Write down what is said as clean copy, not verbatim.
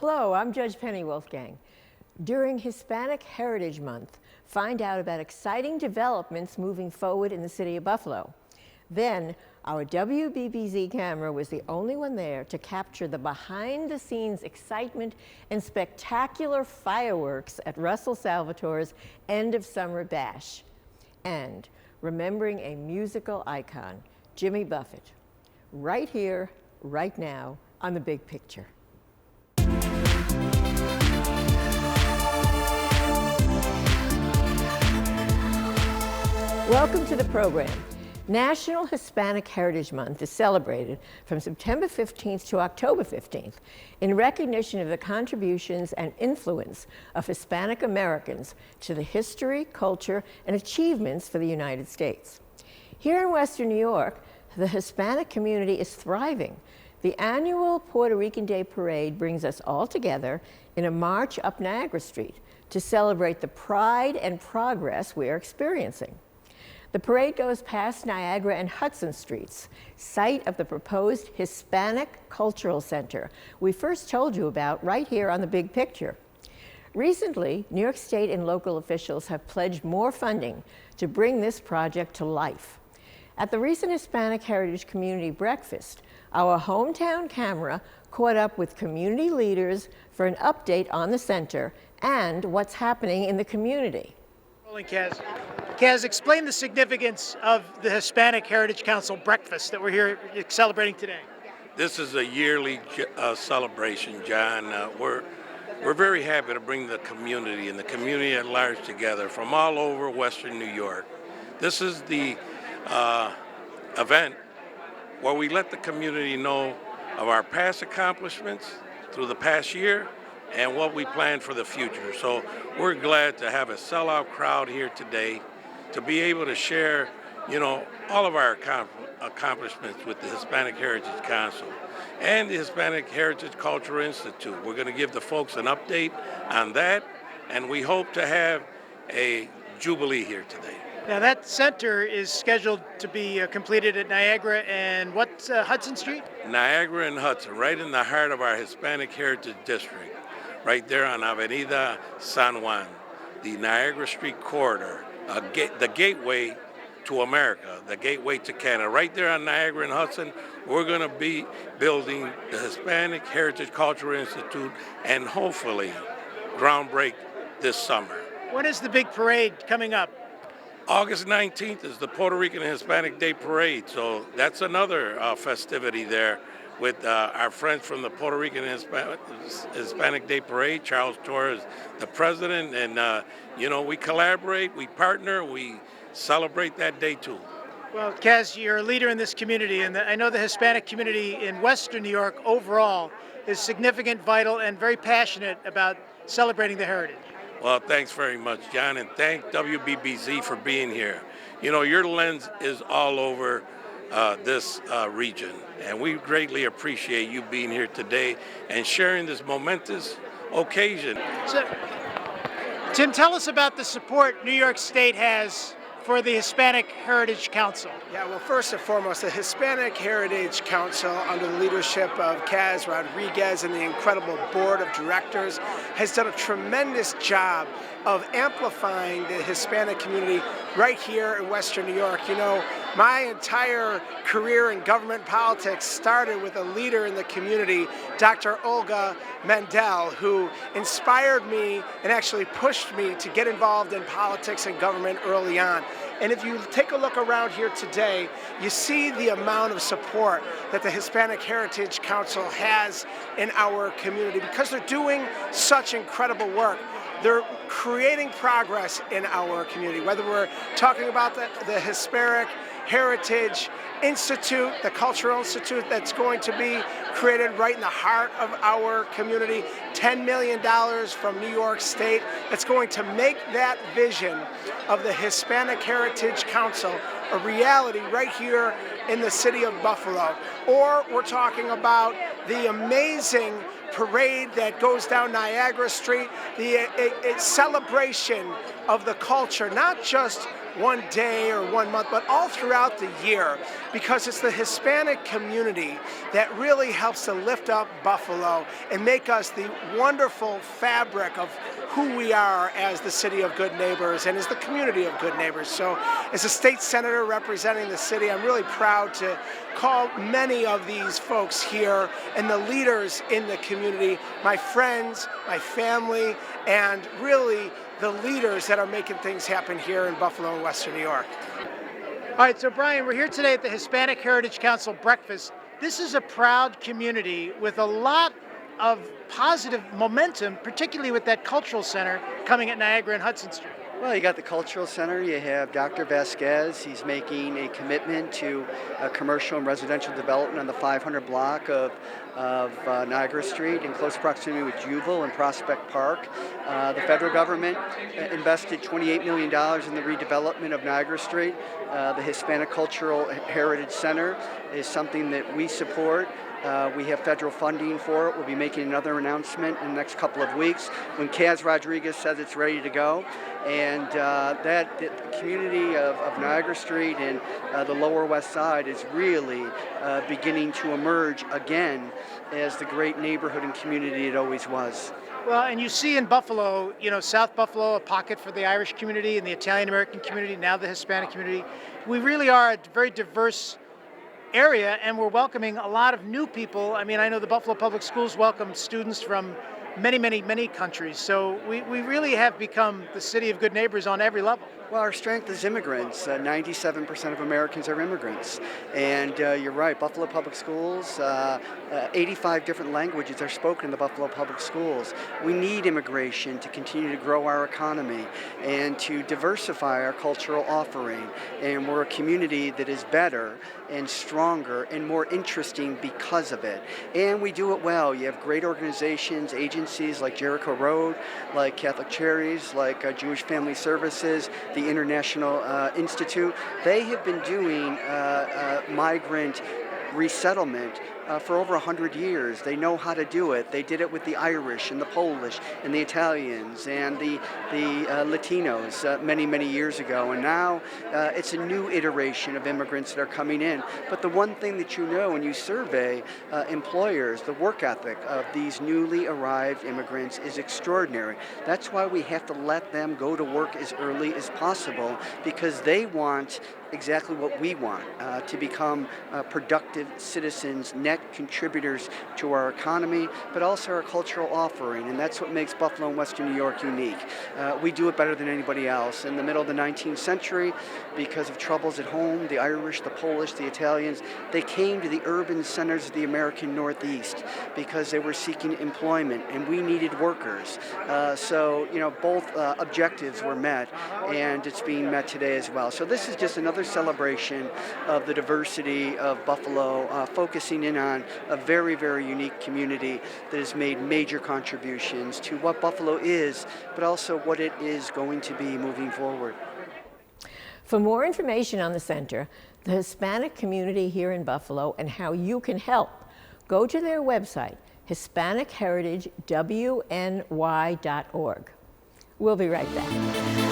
Hello, I'm Judge Penny Wolfgang. During Hispanic Heritage Month, find out about exciting developments moving forward in the city of Buffalo. Then, our WBBZ camera was the only one there to capture the behind-the-scenes excitement and spectacular fireworks at Russell Salvatore's end of summer bash. And remembering a musical icon, Jimmy Buffett, right here, right now, on The Big Picture. Welcome to the program. National Hispanic Heritage Month is celebrated from September 15th to October 15th in recognition of the contributions and influence of Hispanic Americans to the history, culture, and achievements for the United States. Here in Western New York, the Hispanic community is thriving. The annual Puerto Rican Day Parade brings us all together in a march up Niagara Street to celebrate the pride and progress we are experiencing. The parade goes past Niagara and Hudson Streets, site of the proposed Hispanic Cultural Center we first told you about right here on The Big Picture. Recently, New York State and local officials have pledged more funding to bring this project to life. At the recent Hispanic Heritage Community Breakfast, our hometown camera caught up with community leaders for an update on the center and what's happening in the community. Rolling, Kaz. Kaz, explain the significance of the Hispanic Heritage Council breakfast that we're here celebrating today. This is a yearly celebration, John. We're very happy to bring the community and the community at large together from all over Western New York. This is the event where we let the community know of our past accomplishments through the past year and what we plan for the future. So we're glad to have a sellout crowd here today to be able to share, all of our accomplishments with the Hispanic Heritage Council and the Hispanic Heritage Cultural Institute. We're going to give the folks an update on that, and we hope to have a jubilee here today. Now that center is scheduled to be completed at Niagara and what's Hudson Street? Niagara and Hudson, right in the heart of our Hispanic Heritage District, right there on Avenida San Juan, the Niagara Street corridor, the gateway to America, the gateway to Canada. Right there on Niagara and Hudson, we're going to be building the Hispanic Heritage Cultural Institute and hopefully groundbreak this summer. When is the big parade coming up? August 19th is the Puerto Rican and Hispanic Day Parade, so that's another festivity there with our friends from the Puerto Rican and Hispanic Day Parade. Charles Torres, the president, and we collaborate, we partner, we celebrate that day too. Well, Kaz, you're a leader in this community, and I know the Hispanic community in Western New York overall is significant, vital, and very passionate about celebrating the heritage. Well, thanks very much, John, and thank WBBZ for being here. Your lens is all over this region, and we greatly appreciate you being here today and sharing this momentous occasion. So, Tim, tell us about the support New York State has for the Hispanic Heritage Council. Yeah, well, first and foremost, the Hispanic Heritage Council, under the leadership of Rodriquez and the incredible board of directors, has done a tremendous job of amplifying the Hispanic community right here in Western New York. My entire career in government politics started with a leader in the community, Dr. Olga Mendel, who inspired me and actually pushed me to get involved in politics and government early on. And if you take a look around here today, you see the amount of support that the Hispanic Heritage Council has in our community because they're doing such incredible work. They're creating progress in our community, whether we're talking about the Hispanic Heritage Institute, the Cultural Institute that's going to be created right in the heart of our community, $10 million from New York State that's going to make that vision of the Hispanic Heritage Council a reality right here in the city of Buffalo. Or we're talking about the amazing parade that goes down Niagara Street, a celebration of the culture, not just one day or 1 month, but all throughout the year, because it's the Hispanic community that really helps to lift up Buffalo and make us the wonderful fabric of who we are as the city of good neighbors and as the community of good neighbors. So as a state senator representing the city, I'm really proud to call many of these folks here and the leaders in the community my friends, my family, and really the leaders that are making things happen here in Buffalo and Western New York. All right, so Brian, we're here today at the Hispanic Heritage Council breakfast. This is a proud community with a lot of positive momentum, particularly with that cultural center coming at Niagara and Hudson Street. Well, you got the Cultural Center, you have Dr. Vasquez. He's making a commitment to commercial and residential development on the 500 block of Niagara Street in close proximity with Juval and Prospect Park. The federal government invested $28 million in the redevelopment of Niagara Street. The Hispanic Cultural Heritage Center is something that we support. We have federal funding for it. We'll be making another announcement in the next couple of weeks when Kaz Rodriguez says it's ready to go. And the community of Niagara Street and the Lower West Side is really beginning to emerge again as the great neighborhood and community it always was. Well, and you see in Buffalo, South Buffalo, a pocket for the Irish community and the Italian American community, now the Hispanic community. We really are a very diverse area, and we're welcoming a lot of new people. I mean, I know the Buffalo Public Schools welcome students from many countries. So we really have become the city of good neighbors on every level. Well, our strength is immigrants. 97% of Americans are immigrants. And you're right, Buffalo Public Schools, 85 different languages are spoken in the Buffalo Public Schools. We need immigration to continue to grow our economy and to diversify our cultural offering. And we're a community that is better and stronger and more interesting because of it. And we do it well. You have great organizations, agencies like Jericho Road, like Catholic Charities, like Jewish Family Services, the International Institute. They have been doing migrant resettlement for over 100 years. They know how to do it. They did it with the Irish and the Polish and the Italians and the Latinos many years ago. And now it's a new iteration of immigrants that are coming in. But the one thing that you know when you survey employers, the work ethic of these newly arrived immigrants is extraordinary. That's why we have to let them go to work as early as possible, because they want exactly what we want, to become productive citizens, net contributors to our economy, but also our cultural offering. And that's what makes Buffalo and Western New York unique. We do it better than anybody else. In the middle of the 19th century, because of troubles at home, the Irish, the Polish, the Italians, they came to the urban centers of the American Northeast because they were seeking employment, and we needed workers. So, both objectives were met, and it's being met today as well. So this is just another celebration of the diversity of Buffalo, focusing in on a very unique community that has made major contributions to what Buffalo is, but also what it is going to be moving forward. For more information on the center, the Hispanic community here in Buffalo, and how you can help, go to their website, HispanicHeritageWNY.org. We'll be right back.